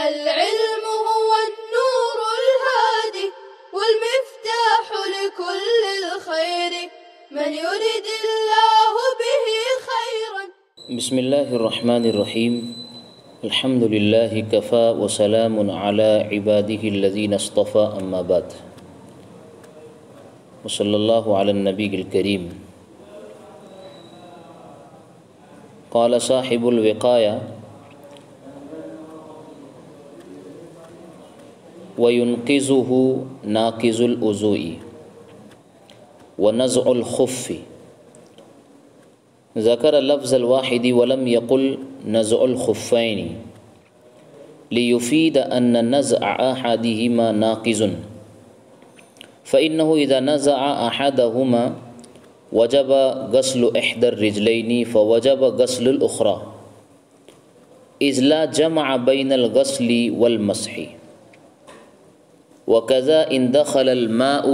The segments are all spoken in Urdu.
العلم هو النور الهادي والمفتاح لكل الخير من يرد الله به خيرا. بسم اللہ الرحمن الرحیم. الحمد للہ کفا وسلام علی عبادہ الذین اصطفى اما بعد. وصلی اللہ علی النبی الکریم. قال صاحب الوقایہ وَيُنْقِذُهُ نَاقِذُ الْوُضُوءِ وَنَزْعُ الْخُفِّ. ذکر لفظ الواحد ولم يقل نزع الخفين ليفيد أن نزع أحدهما ناقض، فإنه إذا نزع أحدهما وجب غسل إحدى الرجلين فوجب غسل الأخرى، إذ لا جمع بين الغسل والمسح. وكذا إن دخل الماء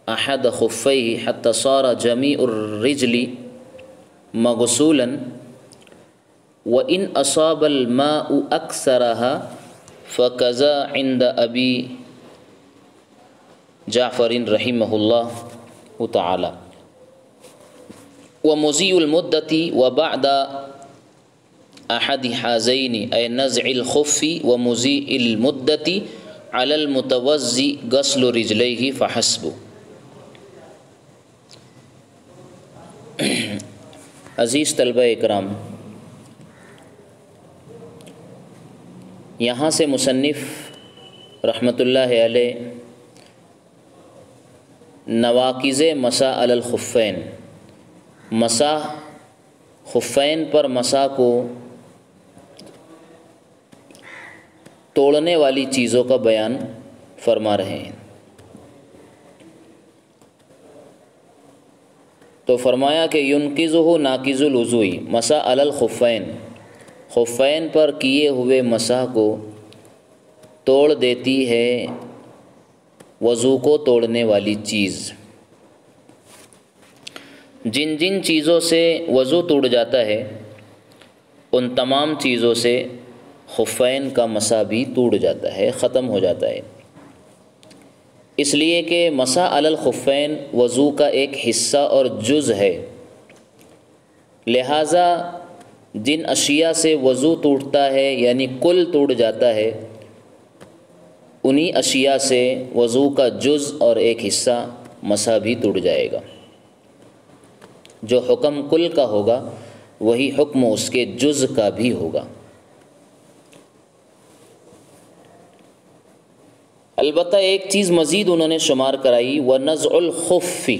أحد خفيه حتى صار جميع الرجل مغسولا وإن أصاب الماء أكثرها فكذا عند أبي جعفر رحمه الله تعالى. ومزيء المدة وبعد أحد هذين أي نزع الخف ومزيء المدة على المتوضئ غسل رجليه فحسب. عزیز طلبہ اکرام، یہاں سے مصنف رحمۃ اللہ علیہ نواقض مسح علی الخفین، مسح خفین پر مسح کو توڑنے والی چیزوں کا بیان فرما رہے ہیں. تو فرمایا کہ ینقذہ ناقض الوضوء، مسح علی الخفین، خفین پر کیے ہوئے مسح کو توڑ دیتی ہے وضو کو توڑنے والی چیز. جن جن چیزوں سے وضو ٹوٹ جاتا ہے ان تمام چیزوں سے خفین کا مسح بھی ٹوٹ جاتا ہے، ختم ہو جاتا ہے. اس لیے کہ مسح علی الخفین وضو کا ایک حصہ اور جز ہے، لہٰذا جن اشیاء سے وضو ٹوٹتا ہے یعنی کل ٹوٹ جاتا ہے، انہی اشیاء سے وضو کا جز اور ایک حصہ مسح بھی ٹوٹ جائے گا. جو حکم کل کا ہوگا وہی حکم اس کے جز کا بھی ہوگا. البتہ ایک چیز مزید انہوں نے شمار کرائی، وَنَزْعُ الْخُفِّ،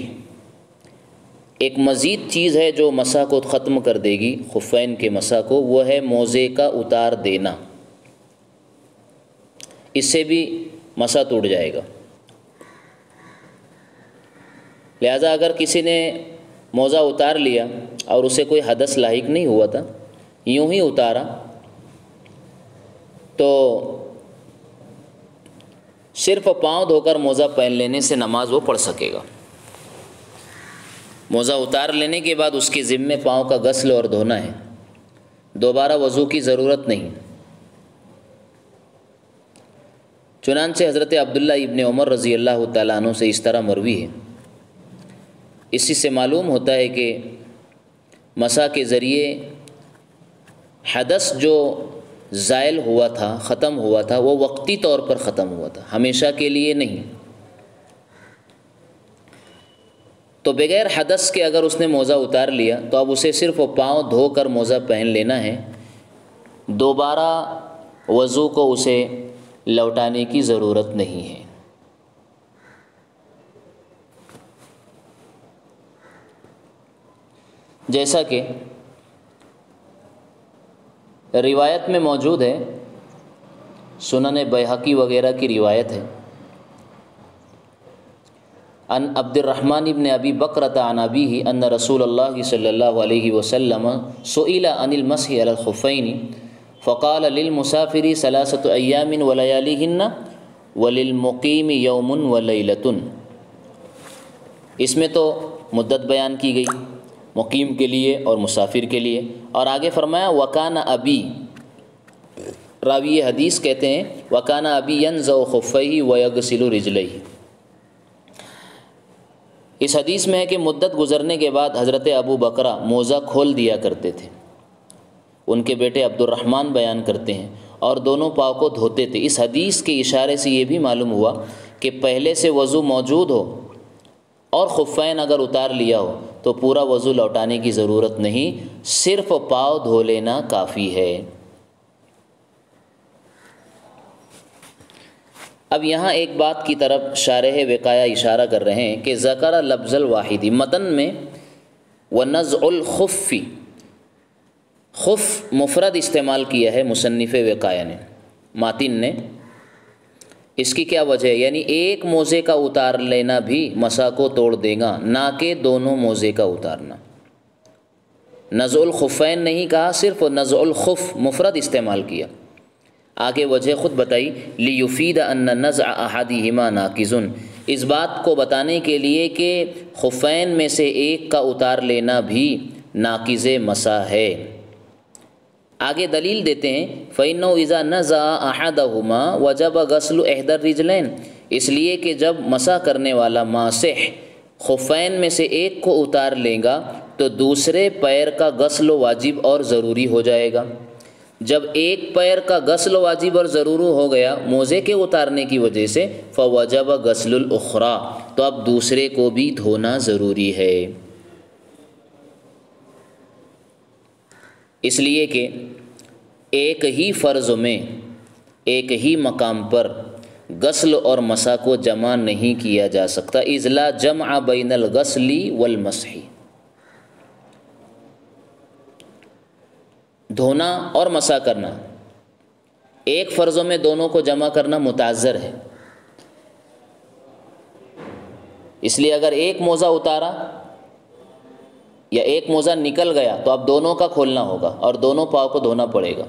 ایک مزید چیز ہے جو مسح کو ختم کر دے گی، خفین کے مسح کو، وہ ہے موزے کا اتار دینا. اس سے بھی مسح ٹوٹ جائے گا. لہذا اگر کسی نے موزہ اتار لیا اور اسے کوئی حدث لاحق نہیں ہوا تھا، یوں ہی اتارا، تو صرف پاؤں دھو کر موزہ پہن لینے سے نماز وہ پڑھ سکے گا. موزہ اتار لینے کے بعد اس کے ذمے پاؤں کا غسل اور دھونا ہے، دوبارہ وضو کی ضرورت نہیں. چنانچہ حضرت عبداللہ ابن عمر رضی اللہ تعالیٰ عنہ سے اس طرح مروی ہے. اسی سے معلوم ہوتا ہے کہ مسح کے ذریعے حدث جو زائل ہوا تھا، ختم ہوا تھا، وہ وقتی طور پر ختم ہوا تھا، ہمیشہ کے لیے نہیں. تو بغیر حدث کے اگر اس نے موزہ اتار لیا تو اب اسے صرف پاؤں دھو کر موزہ پہن لینا ہے، دوبارہ وضو کو اسے لوٹانے کی ضرورت نہیں ہے. جیسا کہ روایت میں موجود ہے، سنن بیہقی وغیرہ کی روایت ہے، ان عبد الرحمن ابن ابی بکرۃ عن ابیہ ان رسول اللہ صلی اللہ علیہ وسلم سئل عن المسح علی الخفین فقال للمسافر 3 ایام ولیالیہن وللمقیم یوم ولیلۃ. اس میں تو مدت بیان کی گئی مقیم کے لیے اور مسافر کے لیے، اور آگے فرمایا وکان ابی، راوی حدیث کہتے ہیں وَكَانَ أَبِي يَنزَعُ خُفَّيْهِ وَيَغْسِلُ رِجْلَيْهِ۔ اس حدیث میں ہے کہ مدت گزرنے کے بعد حضرت ابو بکرہ موزہ کھول دیا کرتے تھے۔ ان کے بیٹے عبد الرحمن بیان کرتے ہیں اور دونوں پاؤں کو دھوتے تھے۔ اس حدیث کے اشارے سے یہ بھی معلوم ہوا کہ پہلے سے وضو موجود ہو اور خفین اگر اتار لیا ہو تو پورا وضو لوٹانے کی ضرورت نہیں، صرف پاؤں دھو لینا کافی ہے۔ اب یہاں ایک بات کی طرف شارح وقایہ اشارہ کر رہے ہیں کہ ذکر لفظ الواحدی، متن میں وَنَزْعُ الْخُفِّ، خف مفرد استعمال کیا ہے مصنف وقایہ نے، ماتن نے۔ اس کی کیا وجہ ہے؟ یعنی ایک موزے کا اتار لینا بھی مسح کو توڑ دے گا، نہ کہ دونوں موزے کا اتارنا۔ نزع الخفین نہیں کہا، صرف نزع الخف مفرد استعمال کیا۔ آگے وجہ خود بتائی، لیفید ان نزع احدہما ناقض، اس بات کو بتانے کے لیے کہ خفین میں سے ایک کا اتار لینا بھی ناقض مسح ہے۔ آگے دلیل دیتے ہیں فَإِنَّهُ إِذَا نَزَعَ أَحَدَهُمَا وَجَبَ غَسْلُ إِحْدَى الرِّجْلَيْنِ، اس لیے کہ جب مسح کرنے والا ماسح خفین میں سے ایک کو اتار لے گا تو دوسرے پیر کا غسل واجب اور ضروری ہو جائے گا۔ جب ایک پیر کا غسل واجب اور ضروری ہو گیا موزے کے اتارنے کی وجہ سے، فَوَجَبَ غَسْلُ الْأُخْرَى، تو اب دوسرے کو بھی دھونا ضروری ہے۔ اس لیے کہ ایک ہی فرض میں ایک ہی مقام پر غسل اور مسح کو جمع نہیں کیا جا سکتا، اذ لا جمع بین الغسل والمسح۔ دھونا اور مسح کرنا، ایک فرضوں میں دونوں کو جمع کرنا متعذر ہے۔ اس لیے اگر ایک موزہ اتارا یا ایک موزہ نکل گیا تو اب دونوں کا کھولنا ہوگا اور دونوں پاؤں کو دھونا پڑے گا۔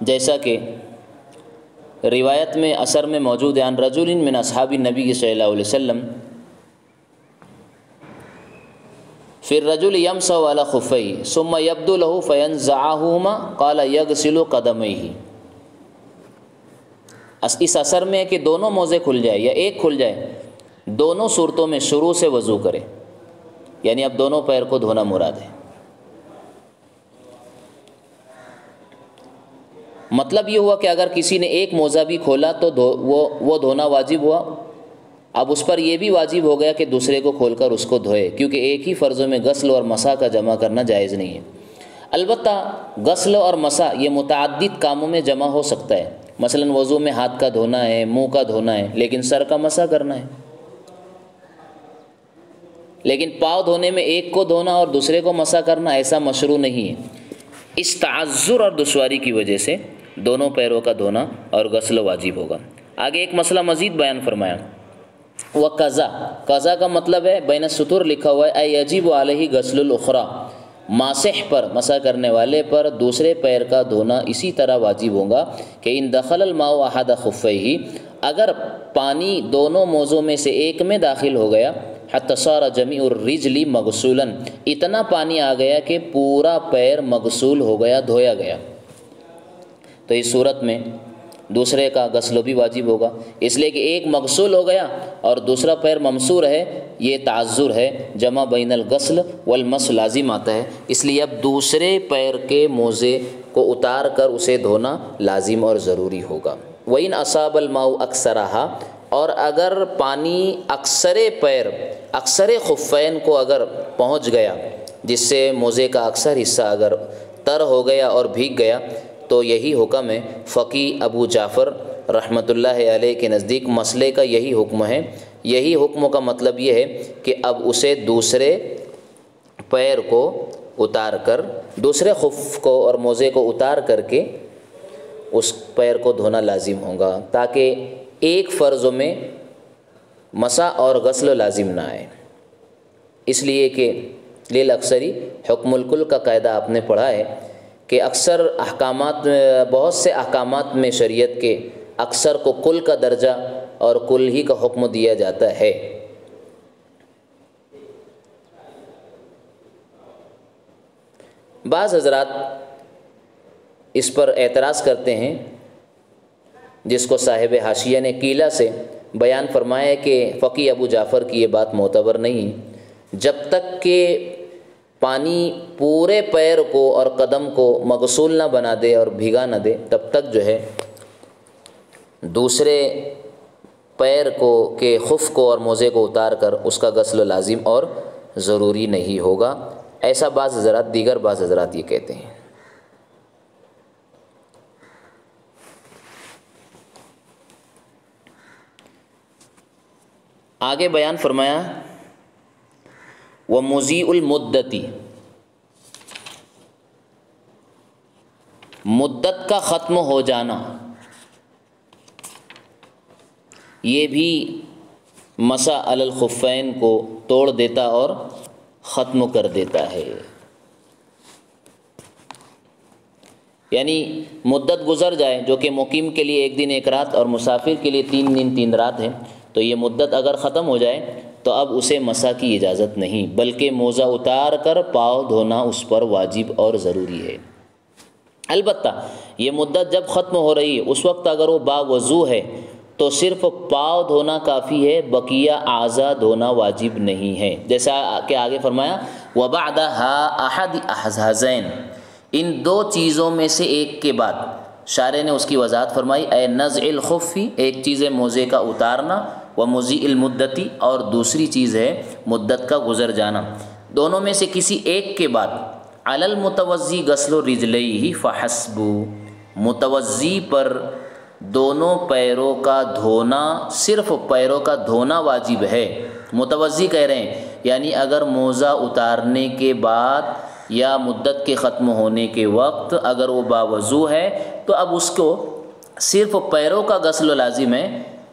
جیسا کہ روایت میں اثر میں موجود ہے، عن رجل من اصحاب النبی صلی اللہ علیہ وسلم فی الرجل یمسح علی خفیہ ثم یبدو له فینزعہما قال یغسل قدمیہ۔ اس اثر میں ہے کہ دونوں موزے کھل جائے یا ایک کھل جائے، دونوں صورتوں میں شروع سے وضو کرے، یعنی اب دونوں پیر کو دھونا مراد ہے۔ مطلب یہ ہوا کہ اگر کسی نے ایک موزہ بھی کھولا تو وہ دھونا واجب ہوا، اب اس پر یہ بھی واجب ہو گیا کہ دوسرے کو کھول کر اس کو دھوئے، کیونکہ ایک ہی فرضوں میں غسل اور مسح کا جمع کرنا جائز نہیں ہے۔ البتہ غسل اور مسح یہ متعدد کاموں میں جمع ہو سکتا ہے، مثلا وضو میں ہاتھ کا دھونا ہے، منہ کا دھونا ہے، لیکن سر کا مسح کرنا ہے۔ لیکن پاؤں دھونے میں ایک کو دھونا اور دوسرے کو مسح کرنا ایسا مشروع نہیں ہے۔ اس تعذر اور دشواری کی وجہ سے دونوں پیروں کا دھونا اور غسل واجب ہوگا۔ آگے ایک مسئلہ مزید بیان فرمایا، وہ قضا کا مطلب ہے بین السطور لکھا ہوا ہے، اے یجب علیہ غسل الاخری، ماسح پر مسح کرنے والے پر دوسرے پیر کا دھونا اسی طرح واجب ہوگا کہ ان دخل الماء احد خفیہ، اگر پانی دونوں موزوں میں سے ایک میں داخل ہو گیا، حتی صار جمیع الرجل مغسولا، اتنا پانی آ گیا کہ پورا پیر مغسول ہو گیا، دھویا گیا، تو اس صورت میں دوسرے کا غسل بھی واجب ہوگا۔ اس لیے کہ ایک مغسول ہو گیا اور دوسرا پیر ممسور ہے، یہ تعذر ہے، جمع بین الغسل والمس لازم آتا ہے، اس لیے اب دوسرے پیر کے موزے کو اتار کر اسے دھونا لازم اور ضروری ہوگا۔ وَإِنْ أَصَابَ الْمَاءُ أَكْثَرَهَا، اور اگر پانی اکثر پیر، اکثر خفین کو اگر پہنچ گیا، جس سے موزے کا اکثر حصہ اگر تر ہو گیا اور بھیگ گیا، تو یہی حکم ہے۔ فقیہ ابو جعفر رحمۃ اللہ علیہ کے نزدیک مسئلے کا یہی حکم ہے۔ یہی حکم کا مطلب یہ ہے کہ اب اسے دوسرے پیر کو اتار کر، دوسرے خف کو اور موزے کو اتار کر کے اس پیر کو دھونا لازم ہوگا، تاکہ ایک فرض میں مسح اور غسل لازم نہ آئے۔ اس لیے کہ للاکثری حکم الکل کا قاعدہ آپ نے پڑھا ہے کہ اکثر احکامات، بہت سے احکامات میں شریعت کے اکثر کو کل کا درجہ اور کل ہی کا حکم دیا جاتا ہے۔ بعض حضرات اس پر اعتراض کرتے ہیں، جس کو صاحب حاشیہ نے قیلہ سے بیان فرمایا کہ فقی ابو جعفر کی یہ بات معتبر نہیں، جب تک کہ پانی پورے پیر کو اور قدم کو مغسول نہ بنا دے اور بھیگا نہ دے، تب تک جو ہے دوسرے پیر کو کے خف کو اور موزے کو اتار کر اس کا غسل لازم اور ضروری نہیں ہوگا، ایسا بعض حضرات دیگر بعض حضرات یہ کہتے ہیں۔ آگے بیان فرمایا وَمُضِيءُ الْمُدَّةِ، مدت کا ختم ہو جانا یہ بھی مسح علی الخفین کو توڑ دیتا اور ختم کر دیتا ہے، یعنی مدت گزر جائے جو کہ مقیم کے لیے 1 دن 1 رات اور مسافر کے لیے 3 دن 3 رات ہے، تو یہ مدت اگر ختم ہو جائے تو اب اسے مسح کی اجازت نہیں، بلکہ موزہ اتار کر پاؤں دھونا اس پر واجب اور ضروری ہے۔ البتہ یہ مدت جب ختم ہو رہی ہے اس وقت اگر وہ باوضو ہے تو صرف پاؤں دھونا کافی ہے، بقیہ اعضاء دھونا واجب نہیں ہے، جیسا کہ آگے فرمایا وَبَعْدَهَا أَحَدِ أَحْزَازَيْن، ان 2 چیزوں میں سے ایک کے بعد شارح نے اس کی وضاحت فرمائی، اے نزع الخف، ایک چیز ہے موزے کا اتارنا، ومضیء المدت، اور دوسری چیز ہے مدت کا گزر جانا، دونوں میں سے کسی ایک کے بعد علی المتوضی غسل رجلیہ فحسب، متوضی پر دونوں پیروں کا دھونا، صرف پیروں کا دھونا واجب ہے۔ متوضی کہہ رہے ہیں یعنی اگر موزہ اتارنے کے بعد یا مدت کے ختم ہونے کے وقت اگر وہ باوضو ہے تو اب اس کو صرف پیروں کا غسل لازم ہے،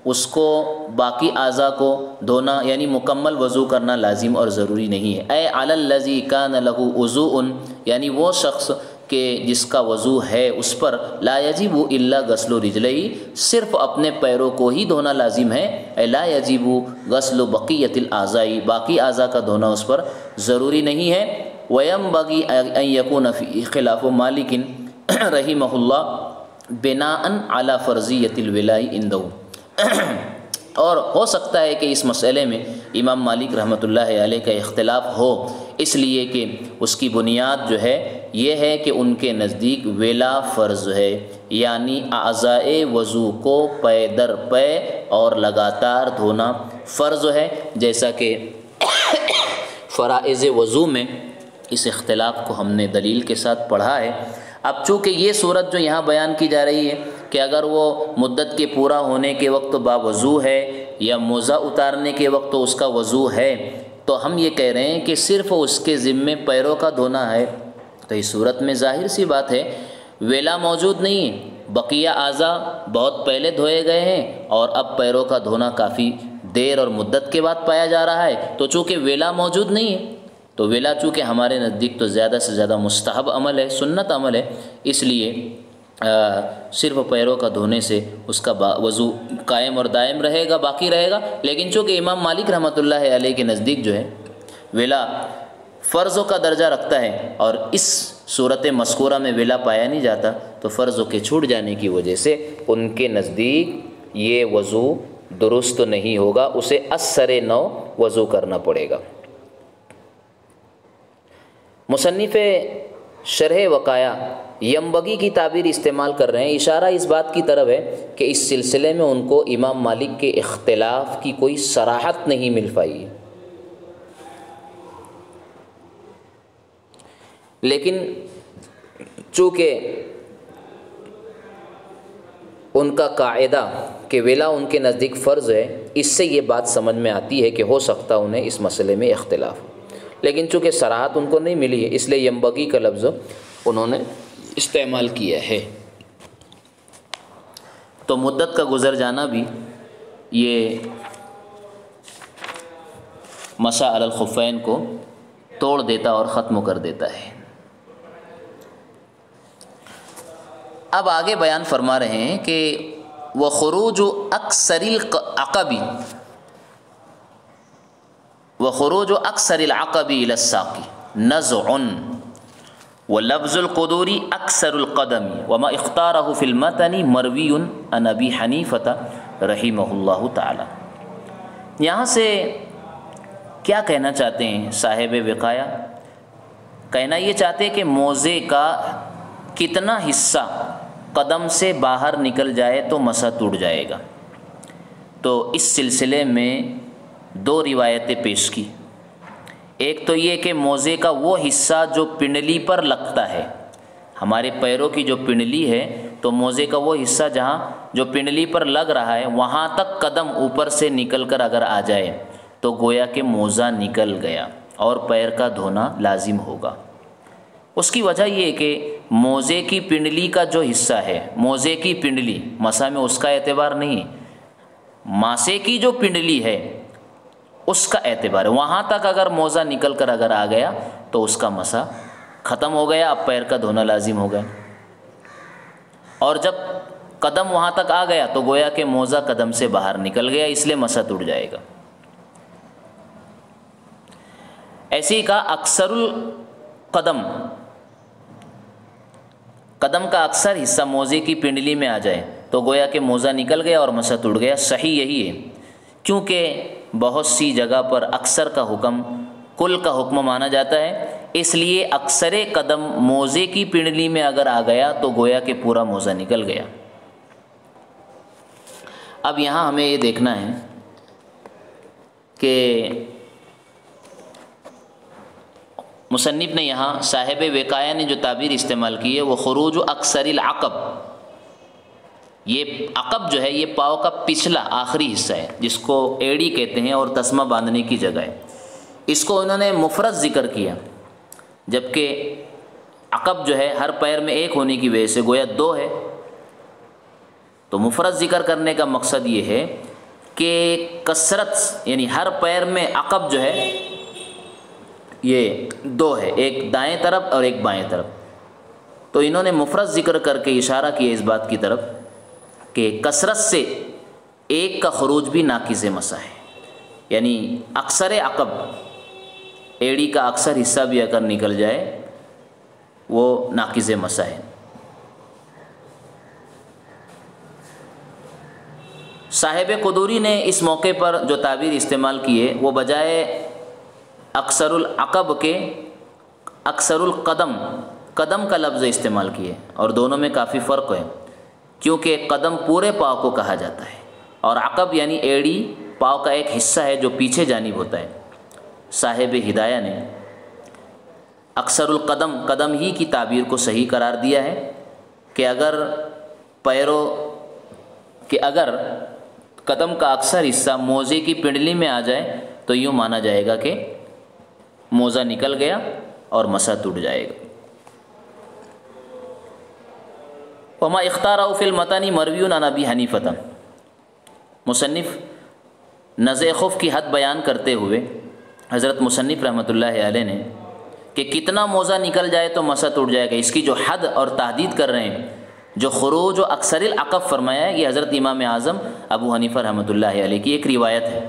اس کو باقی اعضاء کو دھونا یعنی مکمل وضو کرنا لازم اور ضروری نہیں ہے۔ اے علی الذی کان لہ وضوء، یعنی وہ شخص کہ جس کا وضو ہے اس پر لا یجب الا غسل رجلیہ، صرف اپنے پیروں کو ہی دھونا لازم ہے، اے لا یجب غسل بقیۃ الاعضاء، باقی اعضاء کا دھونا اس پر ضروری نہیں ہے۔ وینبغی ان یکون فی خلاف مالک رحمہ اللہ بناء علی فرضیۃ الولاء عنده، اور ہو سکتا ہے کہ اس مسئلے میں امام مالک رحمۃ اللہ علیہ کا اختلاف ہو، اس لیے کہ اس کی بنیاد جو ہے یہ ہے کہ ان کے نزدیک ولا فرض ہے، یعنی اعضائے وضو کو پے در پے اور لگاتار دھونا فرض ہے، جیسا کہ فرائض وضو میں اس اختلاف کو ہم نے دلیل کے ساتھ پڑھا ہے۔ اب چونکہ یہ صورت جو یہاں بیان کی جا رہی ہے کہ اگر وہ مدت کے پورا ہونے کے وقت باوضو ہے یا موزہ اتارنے کے وقت اس کا وضو ہے، تو ہم یہ کہہ رہے ہیں کہ صرف اس کے ذمے پیروں کا دھونا ہے، تو اس صورت میں ظاہر سی بات ہے ویلا موجود نہیں ہے، بقیہ اعضاء بہت پہلے دھوئے گئے ہیں اور اب پیروں کا دھونا کافی دیر اور مدت کے بعد پایا جا رہا ہے، تو چونکہ ویلا موجود نہیں ہے تو ویلا چونکہ ہمارے نزدیک تو زیادہ سے زیادہ مستحب عمل ہے، سنت عمل ہے، اس لیے صرف پیروں کا دھونے سے اس کا وضو قائم اور دائم رہے گا، باقی رہے گا۔ لیکن چونکہ امام مالک رحمۃ اللہ علیہ کے نزدیک جو ہے ویلا فرضوں کا درجہ رکھتا ہے اور اس صورت مذکورہ میں ویلا پایا نہیں جاتا، تو فرضوں کے چھوٹ جانے کی وجہ سے ان کے نزدیک یہ وضو درست نہیں ہوگا، اسے اثر نو وضو کرنا پڑے گا۔ مصنف شرح وقایہ ینبغی کی تعبیر استعمال کر رہے ہیں، اشارہ اس بات کی طرف ہے کہ اس سلسلے میں ان کو امام مالک کے اختلاف کی کوئی صراحت نہیں مل پائی، لیکن چونکہ ان کا قاعدہ کہ ویلا ان کے نزدیک فرض ہے، اس سے یہ بات سمجھ میں آتی ہے کہ ہو سکتا انہیں اس مسئلے میں اختلاف ہو، لیکن چونکہ صراحت ان کو نہیں ملی ہے اس لیے ینبغی کا لفظ انہوں نے استعمال کیا ہے۔ تو مدت کا گزر جانا بھی یہ مسح علی الخفین کو توڑ دیتا اور ختم کر دیتا ہے۔ اب آگے بیان فرما رہے ہیں کہ وخروج اکثر العقب الى الساق نزع، ولفظ القدوری اکثر القدم وما اختارہ فی المتن مروی عن ابی حنیفۃ رحمہ اللہ تعالی۔ یہاں سے کیا کہنا چاہتے ہیں صاحب وقایا؟ کہنا یہ چاہتے ہیں کہ موزے کا کتنا حصہ قدم سے باہر نکل جائے تو مسح ٹوٹ جائے گا۔ تو اس سلسلے میں دو روایتیں پیش کی۔ ایک تو یہ کہ موزے کا وہ حصہ جو پنڈلی پر لگتا ہے، ہمارے پیروں کی جو پنڈلی ہے، تو موزے کا وہ حصہ جہاں جو پنڈلی پر لگ رہا ہے وہاں تک قدم اوپر سے نکل کر اگر آ جائے تو گویا کہ موزہ نکل گیا اور پیر کا دھونا لازم ہوگا۔ اس کی وجہ یہ ہے کہ موزے کی پنڈلی کا جو حصہ ہے، موزے کی پنڈلی، مسح میں اس کا اعتبار نہیں ہے، ماسے کی جو پنڈلی ہے اس کا اعتبار ہے، وہاں تک اگر موزہ نکل کر اگر آ گیا تو اس کا مسح ختم ہو گیا، اب پیر کا دھونا لازم ہو گیا۔ اور جب قدم وہاں تک آ گیا تو گویا کہ موزہ قدم سے باہر نکل گیا، اس لیے مسح ٹوٹ جائے گا۔ ایسے ہی کہا اکثر القدم، قدم کا اکثر حصہ موزے کی پنڈلی میں آ جائے تو گویا کہ موزہ نکل گیا اور مسح ٹوٹ گیا۔ صحیح یہی ہے، کیونکہ بہت سی جگہ پر اکثر کا حکم کل کا حکم مانا جاتا ہے، اس لیے اکثر قدم موزے کی پنڈلی میں اگر آ گیا تو گویا کہ پورا موزہ نکل گیا۔ اب یہاں ہمیں یہ دیکھنا ہے کہ مصنف نے یہاں صاحب وقایا نے جو تعبیر استعمال کی ہے وہ خروج اکثر العقب، یہ عقب جو ہے یہ پاؤں کا پچھلا آخری حصہ ہے جس کو ایڑی کہتے ہیں اور تسمہ باندھنے کی جگہ ہے، اس کو انہوں نے مفرد ذکر کیا، جبکہ عقب جو ہے ہر پیر میں ایک ہونے کی وجہ سے گویا دو ہے، تو مفرد ذکر کرنے کا مقصد یہ ہے کہ کثرت یعنی ہر پیر میں عقب جو ہے یہ دو ہے، ایک دائیں طرف اور ایک بائیں طرف، تو انہوں نے مفرد ذکر کر کے اشارہ کیا اس بات کی طرف کہ کثرت سے ایک کا خروج بھی ناقض مسح ہے، یعنی اکثر عقب ایڑی کا اکثر حصہ بھی اگر نکل جائے وہ ناقض مسح ہے۔ صاحب قدوری نے اس موقع پر جو تعبیر استعمال کی ہے وہ بجائے اکثر العقب کے اکثر القدم، قدم کا لفظ استعمال کیے اور دونوں میں کافی فرق ہے، کیونکہ قدم پورے پاؤں کو کہا جاتا ہے اور عقب یعنی ایڑی پاؤں کا ایک حصہ ہے جو پیچھے جانب ہوتا ہے۔ صاحب ہدایہ نے اکثر القدم، قدم ہی کی تعبیر کو صحیح قرار دیا ہے کہ اگر قدم کا اکثر حصہ موزے کی پنڈلی میں آ جائے تو یوں مانا جائے گا کہ موزہ نکل گیا اور مسح ٹوٹ جائے گا۔ وما اختارہ فی المتن مروی عن ابی حنیفۃ، مصنف نزع خف کی حد بیان کرتے ہوئے حضرت مصنف رحمۃ اللہ علیہ نے کہ کتنا موزہ نکل جائے تو مسح ٹوٹ جائے گا، اس کی جو حد اور تحدید کر رہے ہیں، جو خروج و اکثر العقب فرمایا ہے، یہ حضرت امام اعظم ابو حنیفہ رحمۃ اللہ علیہ کی ایک روایت ہے،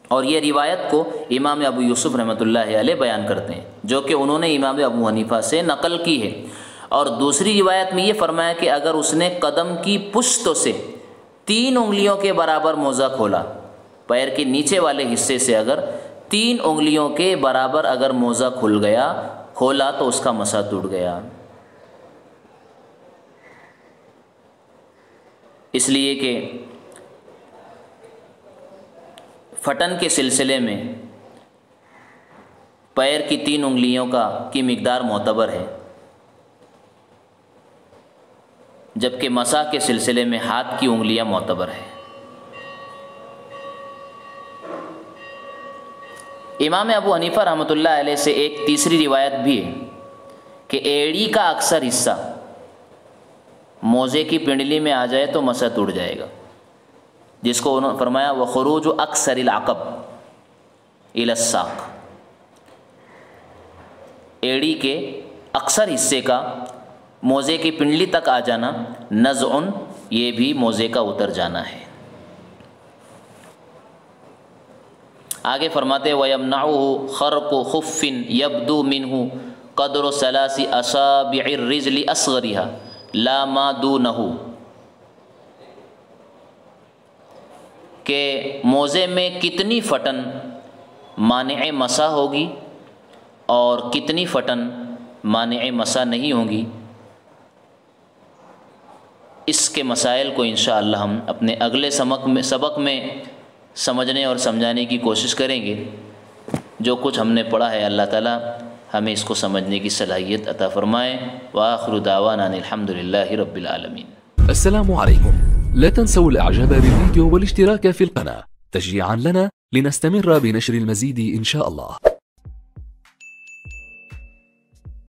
اور یہ روایت کو امام ابو یوسف رحمۃ اللہ علیہ بیان کرتے ہیں جو کہ انہوں نے امام ابو حنیفہ سے نقل کی ہے۔ اور دوسری روایت میں یہ فرمایا کہ اگر اس نے قدم کی پشتوں سے 3 انگلیوں کے برابر موزہ کھولا، پیر کے نیچے والے حصے سے اگر 3 انگلیوں کے برابر اگر موزہ کھولا تو اس کا مسح ٹوٹ گیا، اس لیے کہ پھٹن کے سلسلے میں پیر کی 3 انگلیوں کی مقدار معتبر ہے، جبکہ مسح کے سلسلے میں ہاتھ کی انگلیاں معتبر ہے۔ امام ابو حنیفہ رحمۃ اللہ علیہ سے ایک تیسری روایت بھی ہے کہ ایڑی کا اکثر حصہ موزے کی پنڈلی میں آ جائے تو مسح ٹوٹ جائے گا، جس کو انہوں نے فرمایا وخروج اکثر العقب الی الساق، ایڑی کے اکثر حصے کا موزے کی پنڈلی تک آ جانا، نزع یہ بھی موزے کا اتر جانا ہے۔ آگے فرماتے وَيَمْنَعُهُ خَرْقُ خُفٍّ يَبْدُو مِنْهُ قدر ثلاث اصابع الرجل اصغرها لا ما دونه، کہ موزے میں کتنی پھٹن مانع مسا ہوگی اور کتنی پھٹن مانع مسا نہیں ہوگی. اس کے مسائل کو انشاءاللہ ہم اپنے اگلے سبق میں سمجھنے اور سمجھانے کی کوشش کریں گے. جو کچھ ہم نے پڑھا ہے اللہ تعالیٰ ہمیں اس کو سمجھنے کی صلاحیت عطا فرمائے. وآخر دعوانا الحمد للہ رب العالمین. السلام عليكم. لا تنسوا الاعجاب بالفيديو والاشتراك في القناة تشجيعا لنا لنستمر بنشر المزيد إن شاء الله.